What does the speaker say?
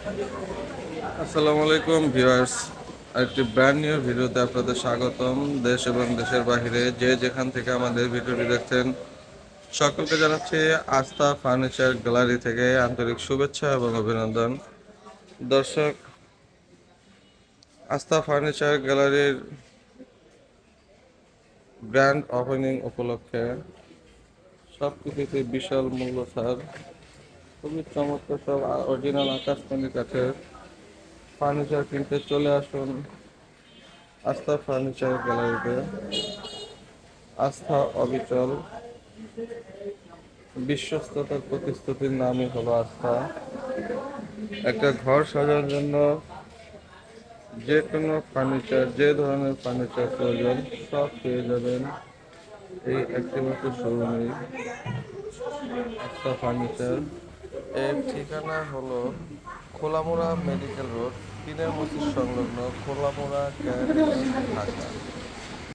আসসালামু আলাইকুম ভিউয়ার্স, একটি ব্র্যান্ড নিউ ভিডিওতে আপনাদের স্বাগতম। দেশ এবং দেশের বাইরে যে যেখান থেকে আমাদের ভিডিওটি দেখছেন সকলকে জানাচ্ছি আস্থা ফার্নিচার গ্যালারি থেকে আন্তরিক শুভেচ্ছা এবং অভিনন্দন। দর্শক, আস্থা ফার্নিচার গ্যালারির গ্র্যান্ড ওপেনিং উপলক্ষে সব কিছুতে বিশাল মূল্য ছাড়, খুবই চমৎকার সব অরিজিনাল আকাশমণি কাঠের ফার্নিচার কিনতে চলে আসুন আস্থা ফার্নিচার গ্যালারিতে। আস্থা অবিচল, বিশ্বস্ততার প্রতিশ্রুতির নামই হলো আস্থা। একটা ঘর সাজানোর জন্য যে কোনো ফার্নিচার, যে ধরনের ফার্নিচার প্রয়োজন সব পেয়ে যাবেন এই একটিমাত্র শোরুমে, আস্থা ফার্নিচার। এর ঠিকানা হলো খোলামুড়া মেডিকেল রোড, পিনের মসজিদ সংলগ্ন খোলামুড়া ঢাকা।